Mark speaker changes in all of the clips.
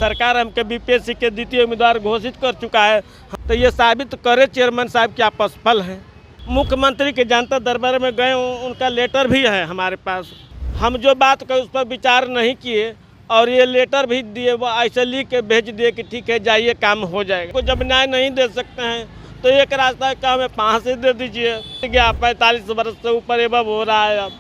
Speaker 1: सरकार हमके बीपीएससी के द्वितीय उम्मीदवार घोषित कर चुका है। तो ये साबित करे चेयरमैन साहब कि आप असफल हैं। मुख्यमंत्री के जनता दरबार में गए, उनका लेटर भी है हमारे पास। हम जो बात कहे उस पर विचार नहीं किए और ये लेटर भी दिए, वो ऐसे लिख के भेज दिए कि ठीक है जाइए काम हो जाएगा। को जब न्याय नहीं दे सकते हैं तो एक रास्ता है कि हमें फांसी दे दीजिए। 45 वर्ष से ऊपर एबव हो रहा है, अब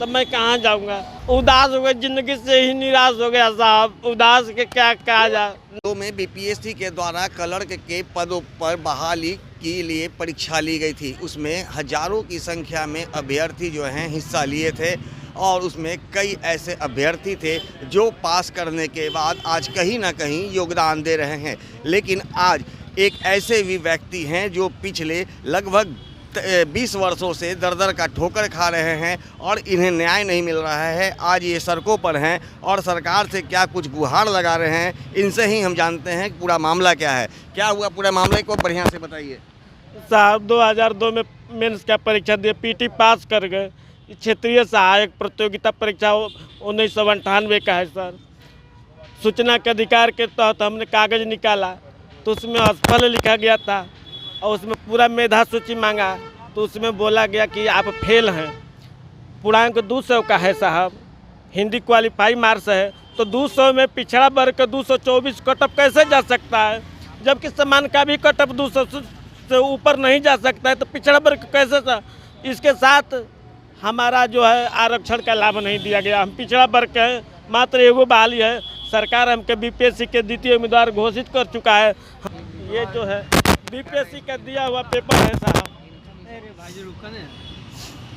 Speaker 1: तब मैं कहाँ जाऊँगा। उदास हो गए, ज़िंदगी से ही निराश हो गया साहब। उदास के क्या कहा जाए।
Speaker 2: तो में बीपीएससी के द्वारा क्लर्क के पदों पर बहाली के लिए परीक्षा ली गई थी। उसमें हजारों की संख्या में अभ्यर्थी जो हैं हिस्सा लिए थे और उसमें कई ऐसे अभ्यर्थी थे जो पास करने के बाद आज कहीं ना कहीं योगदान दे रहे हैं। लेकिन आज एक ऐसे भी व्यक्ति हैं जो पिछले लगभग 20 वर्षों से दर का ठोकर खा रहे हैं और इन्हें न्याय नहीं मिल रहा है। आज ये सड़कों पर हैं और सरकार से क्या कुछ गुहार लगा रहे हैं। इनसे ही हम जानते हैं कि पूरा मामला क्या है, क्या हुआ पूरे मामले को बढ़िया से बताइए।
Speaker 1: साहब 2002 में मेंस का परीक्षा दिए, पीटी पास कर गए। क्षेत्रीय सहायक प्रतियोगिता परीक्षा 1998 का है सर। सूचना के अधिकार के तहत हमने कागज़ निकाला तो उसमें असफल लिखा गया था और उसमें पूरा मेधा सूची मांगा तो उसमें बोला गया कि आप फेल हैं। पूर्णांक 200 का है साहब, हिंदी क्वालिफाई मार्क्स है तो 200 में पिछड़ा वर्ग का 224 कटअप कैसे जा सकता है, जबकि समान का भी कटअप 200 से ऊपर नहीं जा सकता है तो पिछड़ा वर्ग कैसे था। इसके साथ हमारा जो है आरक्षण का लाभ नहीं दिया गया। हम पिछड़ा वर्ग के हैं, मात्र एगो बहाली है। सरकार हमके बीपीएससी के द्वितीय उम्मीदवार घोषित कर चुका है। ये जो है बीपीएससी का दिया हुआ पेपर है साहब,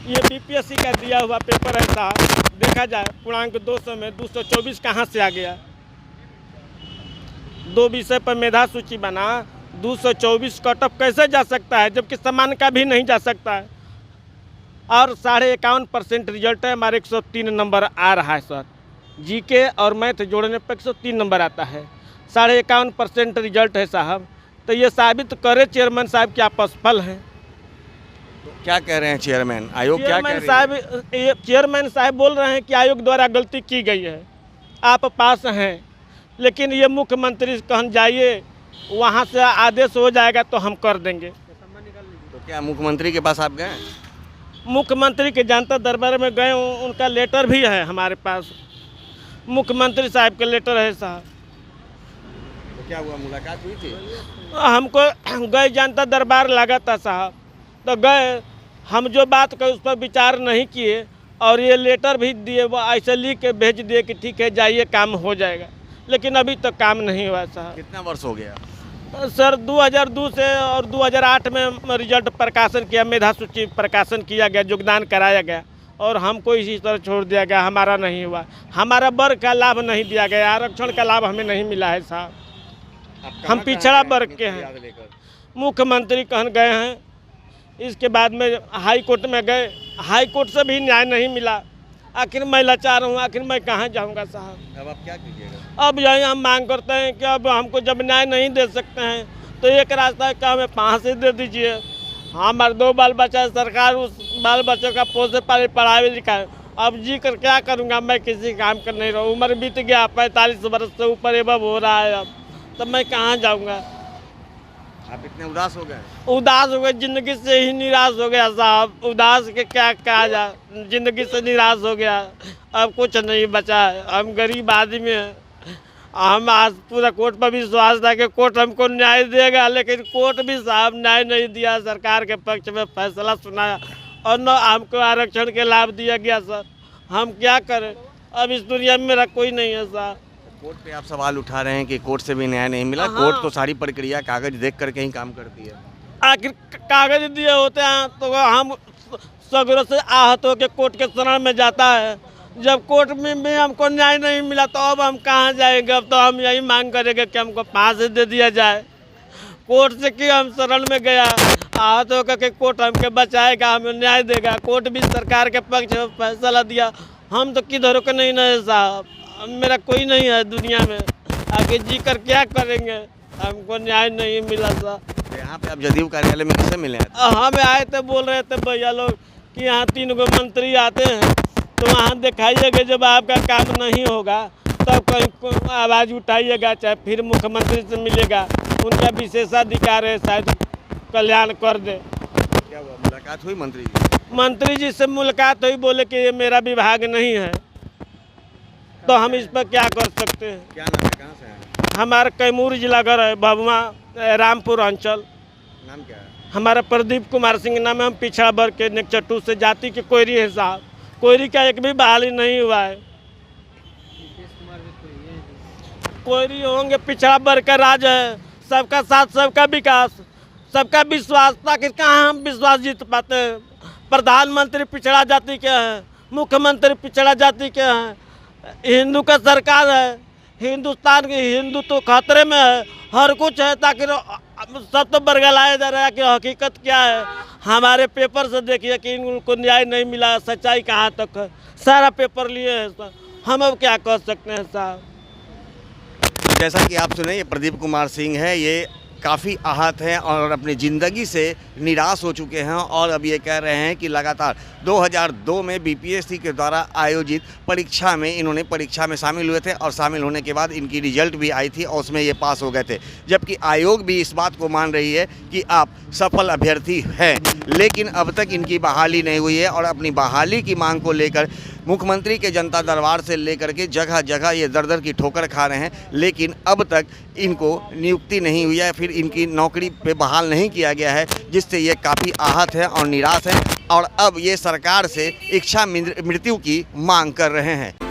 Speaker 1: ये बीपीएससी का दिया हुआ पेपर है साहब। देखा जाए पूर्णांक 200 में 224 कहाँ से आ गया। 2 विषय पर मेधा सूची बना, 224 कटअप कैसे जा सकता है, जबकि समान का भी नहीं जा सकता है। और 51.5% रिजल्ट है हमारे। 103 नंबर आ रहा है सर। जीके और मैथ जोड़ने पर 103 नंबर आता है। 51.5% रिजल्ट है साहब। तो ये साबित करे चेयरमैन साहब कि आप असफल हैं।
Speaker 2: तो क्या कह रहे हैं चेयरमैन आयोग, क्या कह रहे हैं?
Speaker 1: चेयरमैन साहब बोल रहे हैं कि आयोग द्वारा गलती की गई है, आप पास हैं। लेकिन ये मुख्यमंत्री कहन जाइए, वहाँ से आदेश हो जाएगा तो हम कर देंगे।
Speaker 2: तो क्या मुख्यमंत्री के पास आप गए?
Speaker 1: मुख्यमंत्री के जनता दरबार में गए, उनका लेटर भी है हमारे पास। मुख्यमंत्री साहब का लेटर है साहब।
Speaker 2: तो क्या हुआ, मुलाकात हुई थी?
Speaker 1: हमको गए, जनता दरबार लगा था साहब, तो गए। हम जो बात कहे उस पर विचार नहीं किए और ये लेटर भी दिए, वो ऐसे लिख के भेज दिए कि ठीक है जाइए काम हो जाएगा। लेकिन अभी तक काम नहीं हुआ साहब।
Speaker 2: कितना वर्ष हो गया
Speaker 1: सर? 2002 से और 2008 में रिजल्ट प्रकाशन किया, मेधा सूची प्रकाशन किया गया, योगदान कराया गया और हमको इसी तरह छोड़ दिया गया। हमारा नहीं हुआ, हमारा वर्ग का लाभ नहीं दिया गया, आरक्षण का लाभ हमें नहीं मिला है साहब। हम पिछड़ा वर्ग के हैं। मुख्यमंत्री कहन गए हैं, इसके बाद में हाई कोर्ट में गए, हाई कोर्ट से भी न्याय नहीं मिला। आखिर मैं लाचार हूँ, आखिर मैं कहाँ जाऊँगा साहब।
Speaker 2: अब आप क्या कीजिएगा?
Speaker 1: अब यही हम मांग करते हैं कि अब हमको जब न्याय नहीं दे सकते हैं तो एक रास्ता है कि हमें फांसी दे दीजिए। हमारे 2 बाल बच्चा, सरकार उस बाल बच्चों का पोसे पाले पढ़ाए लिखा है। अब जी कर क्या करूँगा, मैं किसी काम कर नहीं रहा हूँ। उम्र बीत गया, 45 वर्ष से ऊपर एबव हो रहा है, अब तब मैं कहाँ जाऊँगा।
Speaker 2: आप इतने उदास हो गए?
Speaker 1: उदास हो गए, ज़िंदगी से ही निराश हो गया साहब। उदास के क्या कहा जाए, ज़िंदगी से निराश हो गया। अब कुछ नहीं बचा है, हम गरीब आदमी हैं। हम आज पूरा कोर्ट पर विश्वास था कि कोर्ट हमको न्याय देगा, लेकिन कोर्ट भी साहब न्याय नहीं दिया। सरकार के पक्ष में फैसला सुनाया और न हमको आरक्षण के लाभ दिया गया सर। हम क्या करें, अब इस दुनिया में मेरा कोई नहीं है साहब।
Speaker 2: कोर्ट पे आप सवाल उठा रहे हैं कि कोर्ट से भी न्याय नहीं मिला। कोर्ट तो सारी प्रक्रिया कागज देख करके ही काम करती है।
Speaker 1: आखिर कागज दिए होते हैं तो हम सगरों से आहत होकर कोर्ट के शरण में जाता है। जब कोर्ट में भी हमको न्याय नहीं मिला तो अब हम कहाँ जाएंगे। अब तो हम यही मांग करेंगे कि हमको फांसी दे दिया जाए। कोर्ट से कि हम शरण में गया, आहत होकर के कोर्ट हमके बचाएगा, हमें न्याय देगा। कोर्ट भी सरकार के पक्ष में फैसला दिया। हम तो किधर को नहीं ना साहब, मेरा कोई नहीं है दुनिया में, आगे जी कर क्या करेंगे। हमको न्याय नहीं मिला साहब।
Speaker 2: यहाँ पे आप जदयू कार्यालय में कैसे मिले?
Speaker 1: हम आए थे, बोल रहे थे भैया लोग कि यहाँ 3 गो मंत्री आते हैं तो वहाँ दिखाइएगा, जब आपका काम नहीं होगा तब कहीं आवाज़ उठाइएगा, चाहे फिर मुख्यमंत्री से मिलेगा, उनका विशेषाधिकार है, शायद कल्याण कर दे।
Speaker 2: क्या हुआ, मुलाकात हुई मंत्री जी?
Speaker 1: मंत्री जी से मुलाकात हुई, बोले कि ये मेरा विभाग नहीं है, तो हम इस पर क्या कर सकते हैं।
Speaker 2: क्या नाम है, कहाँ से हैं?
Speaker 1: हमारा कैमूर जिला घर है, भभुआ रामपुर अंचल।
Speaker 2: नाम क्या है?
Speaker 1: हमारा प्रदीप कुमार सिंह नाम है। हम पिछड़ा वर्ग के नेकचट्टू से जाति के कोयरी है साहब। कोयरी का एक भी बहाली नहीं हुआ है। कोयरी होंगे, पिछड़ा वर्ग का राज है, सबका साथ, सबका विकास, सबका विश्वास, ताकि कहाँ हम विश्वास जीत पाते हैं। प्रधानमंत्री पिछड़ा जाति के हैं, मुख्यमंत्री पिछड़ा जाति के हैं, हिंदू का सरकार है, हिंदुस्तान के हिंदू तो खतरे में है, हर कुछ है, ताकि सब तो बरगलाया जा रहा है कि हकीकत क्या है। हमारे पेपर से देखिए कि इनको न्याय नहीं मिला, सच्चाई कहाँ तक है, सारा पेपर लिए हैं सर। हम अब क्या कर सकते हैं साहब।
Speaker 2: जैसा कि आप सुने, ये प्रदीप कुमार सिंह है, ये काफ़ी आहत हैं और अपनी ज़िंदगी से निराश हो चुके हैं और अब ये कह रहे हैं कि लगातार 2002 में बीपीएससी के द्वारा आयोजित परीक्षा में इन्होंने परीक्षा में शामिल हुए थे और शामिल होने के बाद इनकी रिजल्ट भी आई थी और उसमें ये पास हो गए थे, जबकि आयोग भी इस बात को मान रही है कि आप सफल अभ्यर्थी हैं, लेकिन अब तक इनकी बहाली नहीं हुई है और अपनी बहाली की मांग को लेकर मुख्यमंत्री के जनता दरबार से लेकर के जगह जगह ये दर की ठोकर खा रहे हैं, लेकिन अब तक इनको नियुक्ति नहीं हुई है, फिर इनकी नौकरी पे बहाल नहीं किया गया है, जिससे ये काफ़ी आहत है और निराश है और अब ये सरकार से इच्छा मृत्यु की मांग कर रहे हैं।